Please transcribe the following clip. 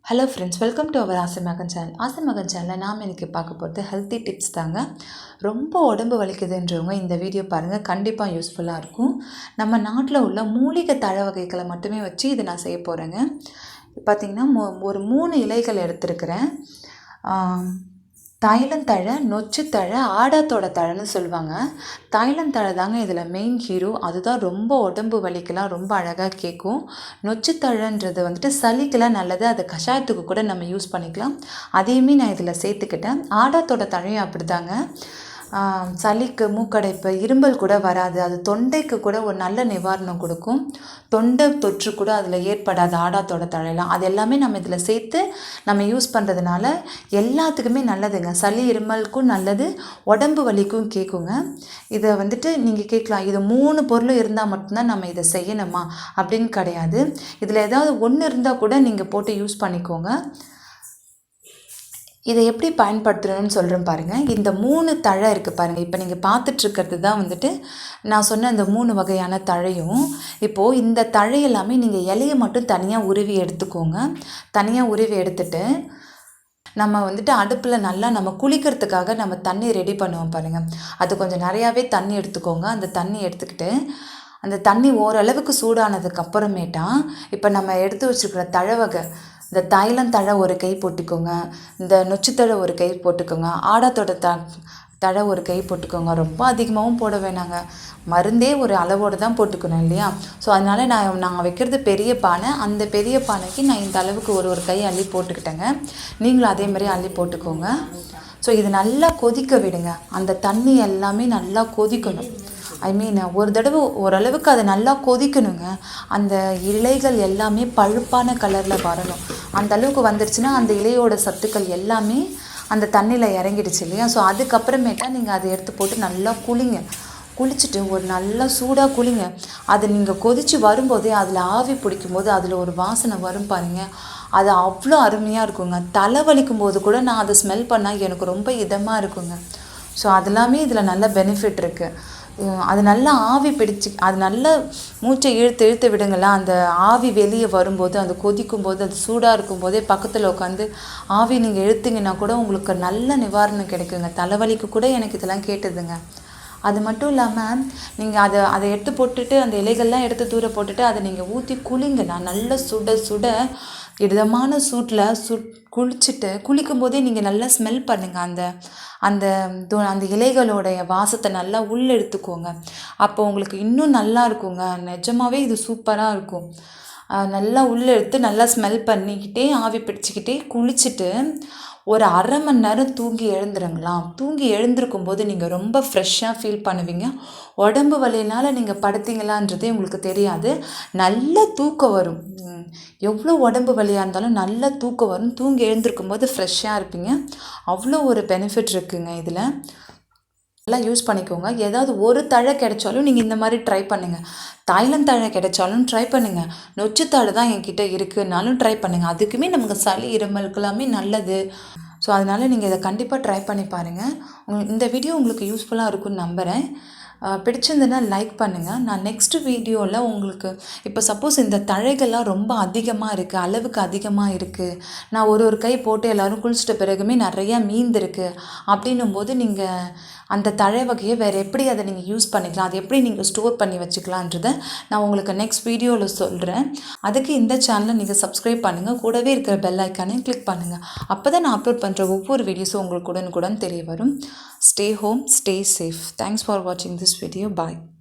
Hello friends, welcome to our Aasaimagan channel. Aasaimagan சேனலில் நாம் இன்றைக்கி பார்க்க போகிறது ஹெல்த்தி டிப்ஸ் தாங்க. ரொம்ப உடம்பு வலிக்குதுன்றவங்க இந்த வீடியோ பாருங்கள், கண்டிப்பாக யூஸ்ஃபுல்லாக இருக்கும். நம்ம நாட்டில் உள்ள மூலிகை தழை வகைகளை மட்டுமே வச்சு இதை நான் செய்ய போகிறேங்க. பார்த்திங்கன்னா ஒரு 3 இலைகள் எடுத்துருக்கிறேன். தைலந்தழை, நொச்சுத்தழை, ஆடாத்தோட தழைன்னு சொல்லுவாங்க. தைலந்தழை தாங்க இதில் மெயின் ஹீரோ. அதுதான் ரொம்ப உடம்பு வலிக்கெல்லாம் ரொம்ப அழகாக கேட்கும். நொச்சுத்தழைன்றது வந்துட்டு சளிக்கெல்லாம் நல்லது. அது கஷாயத்துக்கு கூட நம்ம யூஸ் பண்ணிக்கலாம். அதையுமே நான் இதில் சேர்த்துக்கிட்டேன். ஆடாத்தோட தழையும் அப்படி தாங்க. சளிக்கு, மூக்கடைப்பு, இரும்பல் கூட வராது. அது தொண்டைக்கு கூட ஒரு நல்ல நிவாரணம் கொடுக்கும். தொண்டை தொற்று கூட அதில் ஏற்படாது. ஆடாத்தோட தழையெல்லாம் அது எல்லாமே நம்ம இதில் சேர்த்து நம்ம யூஸ் பண்ணுறதுனால எல்லாத்துக்குமே நல்லதுங்க. சளி இருமலுக்கும் நல்லது, உடம்பு வலிக்கும் கேட்குங்க. இதை வந்துட்டு நீங்கள் கேட்கலாம், இது 3 பொருள் இருந்தால் மட்டும்தான் நம்ம இதை செய்யணுமா அப்படின்னு கிடையாது. இதில் ஏதாவது ஒன்று இருந்தால் கூட நீங்கள் போட்டு யூஸ் பண்ணிக்கோங்க. இதை எப்படி பயன்படுத்தணும்னு சொல்கிறேன் பாருங்கள். இந்த 3 தழை இருக்குது பாருங்கள். இப்போ நீங்கள் பார்த்துட்ருக்கிறது தான் வந்துட்டு நான் சொன்ன இந்த 3 வகையான தழையும். இப்போது இந்த தழை எல்லாமே நீங்கள் இலையை மட்டும் தனியாக உருவி எடுத்துக்கோங்க. தனியாக உருவி எடுத்துட்டு நம்ம வந்துட்டு அடுப்பில் நல்லா நம்ம குளிக்கிறதுக்காக நம்ம தண்ணி ரெடி பண்ணுவோம் பாருங்கள். அது கொஞ்சம் நிறையாவே தண்ணி எடுத்துக்கோங்க. அந்த தண்ணி எடுத்துக்கிட்டு அந்த தண்ணி ஓரளவுக்கு சூடானதுக்கு அப்புறமேட்டா இப்போ நம்ம எடுத்து வச்சுருக்கிற தழை வகை, இந்த தைலந்தழை ஒரு கை போட்டுக்கோங்க, இந்த நொச்சுத்தழை ஒரு கை போட்டுக்கோங்க, ஆடாத்தோட தழை ஒரு கை போட்டுக்கோங்க. ரொம்ப அதிகமாகவும் போட வேணாங்க. மருந்தே ஒரு அளவோடு தான் போட்டுக்கணும் இல்லையா? ஸோ அதனால் நாங்கள் வைக்கிறது பெரிய பானை. அந்த பெரிய பானைக்கு நான் இந்த அளவுக்கு ஒரு கை அள்ளி போட்டுக்கிட்டேங்க. நீங்களும் அதே மாதிரி அள்ளி போட்டுக்கோங்க. ஸோ இது நல்லா கொதிக்க விடுங்க. அந்த தண்ணி எல்லாமே நல்லா கொதிக்கணும். ஒரு தடவை ஓரளவுக்கு அது நல்லா கொதிக்கணுங்க. அந்த இலைகள் எல்லாமே பழுப்பான கலரில் வரணும். அந்த அளவுக்கு வந்துருச்சுன்னா அந்த இலையோட சத்துக்கள் எல்லாமே அந்த தண்ணியில் இறங்கிடுச்சு இல்லையா? ஸோ அதுக்கப்புறமேட்டா நீங்கள் அதை எடுத்து போட்டு நல்லா குளிங்க. குளிச்சுட்டு ஒரு நல்லா சூடாக குளிங்க. அது நீங்கள் கொதித்து வரும்போதே அதில் ஆவி பிடிக்கும்போது அதில் ஒரு வாசனை வரும் பாருங்க. அது அவ்வளோ அருமையாக இருக்குங்க. தலை வலிக்கும் போது கூட நான் அதை ஸ்மெல் பண்ணால் எனக்கு ரொம்ப இதமாக இருக்குங்க. ஸோ அதெல்லாமே இதில் நல்ல பெனிஃபிட் இருக்குது. அது நல்லா ஆவி பிடிச்சி அது நல்ல மூச்சை இழுத்து விடுங்களா. அந்த ஆவி வெளியே வரும்போது, அது கொதிக்கும்போது, அது சூடாக இருக்கும்போதே பக்கத்தில் உட்காந்து ஆவி நீங்கள் இழுத்திங்கன்னா கூட உங்களுக்கு நல்ல நிவாரணம் கிடைக்குங்க. தலைவலிக்கு கூட எனக்கு இதெல்லாம் கேட்டதுங்க. அது மட்டும் இல்லாமல் நீங்கள் அதை எடுத்து போட்டுட்டு அந்த இலைகள்லாம் எடுத்து தூர போட்டுட்டு அதை நீங்கள் ஊற்றி குளிங்கண்ணா. நல்லா சுட இதமான சூட்டில் குளிச்சுட்டு குளிக்கும் போதே நீங்கள் நல்லா ஸ்மெல் பண்ணுங்கள். அந்த அந்த இலைகளோடைய வாசத்தை நல்லா எடுத்துக்கோங்க. அப்போ உங்களுக்கு இன்னும் நல்லா இருக்குங்க. நிஜமாகவே இது சூப்பராக இருக்கும். நல்லா எடுத்து நல்லா ஸ்மெல் பண்ணிக்கிட்டே ஆவி பிடிச்சிக்கிட்டே குளிச்சுட்டு ஒரு அரை மணி நேரம் தூங்கி எழுந்துருங்களாம். தூங்கி எழுந்திருக்கும் போது நீங்கள் ரொம்ப ஃப்ரெஷ்ஷாக ஃபீல் பண்ணுவீங்க. உடம்பு வலியினால் நீங்கள் படுத்தீங்களான்றதே உங்களுக்கு தெரியாது. நல்ல தூக்கம் வரும். எவ்வளோ உடம்பு வலியாக இருந்தாலும் நல்ல தூக்கம் வரும். தூங்கி எழுந்திருக்கும் போது ஃப்ரெஷ்ஷாக இருப்பீங்க. அவ்வளோ ஒரு பெனிஃபிட் இருக்குங்க இதில். நல்லா யூஸ் பண்ணிக்கோங்க. ஏதாவது ஒரு தழை கிடைச்சாலும் நீங்கள் இந்த மாதிரி ட்ரை பண்ணுங்கள். தைலந்தழை கிடைச்சாலும் ட்ரை பண்ணுங்கள். நொச்சுத்தழை தான் என்கிட்ட இருக்குன்னாலும் ட்ரை பண்ணுங்கள். அதுக்குமே நமக்கு சளி இருமலுக்கெல்லாமே நல்லது. ஸோ அதனால் நீங்கள் இதை கண்டிப்பாக ட்ரை பண்ணி பாருங்கள். இந்த வீடியோ உங்களுக்கு யூஸ்ஃபுல்லாக இருக்கும்னு நம்புகிறேன். பிடிச்சிருந்ததுன்னா லைக் பண்ணுங்கள். நான் நெக்ஸ்ட் வீடியோவில் உங்களுக்கு இப்போ சப்போஸ் இந்த தழைகள்லாம் ரொம்ப அதிகமாக இருக்குது, அளவுக்கு அதிகமாக இருக்குது, நான் ஒரு கை போட்டு எல்லோரும் குளிச்சிட்ட பிறகுமே நிறையா மீந்திருக்கு அப்படின்னும் போது நீங்கள் அந்த தழை வகையை வேறு எப்படி அதை நீங்கள் யூஸ் பண்ணிக்கலாம், அதை எப்படி நீங்கள் ஸ்டோர் பண்ணி வச்சுக்கலான்றதை நான் உங்களுக்கு நெக்ஸ்ட் வீடியோவில் சொல்கிறேன். அதுக்கு இந்த சேனலை நீங்கள் சப்ஸ்கிரைப் பண்ணுங்கள். கூடவே இருக்கிற பெல் ஐக்கானையும் கிளிக் பண்ணுங்கள். அப்போ தான் நான் அப்லோட் பண்ணுற ஒவ்வொரு வீடியோஸும் உங்களுக்கு உடனுக்குடன் தெரிய வரும். Stay home, stay safe. Thanks for watching this video. Bye.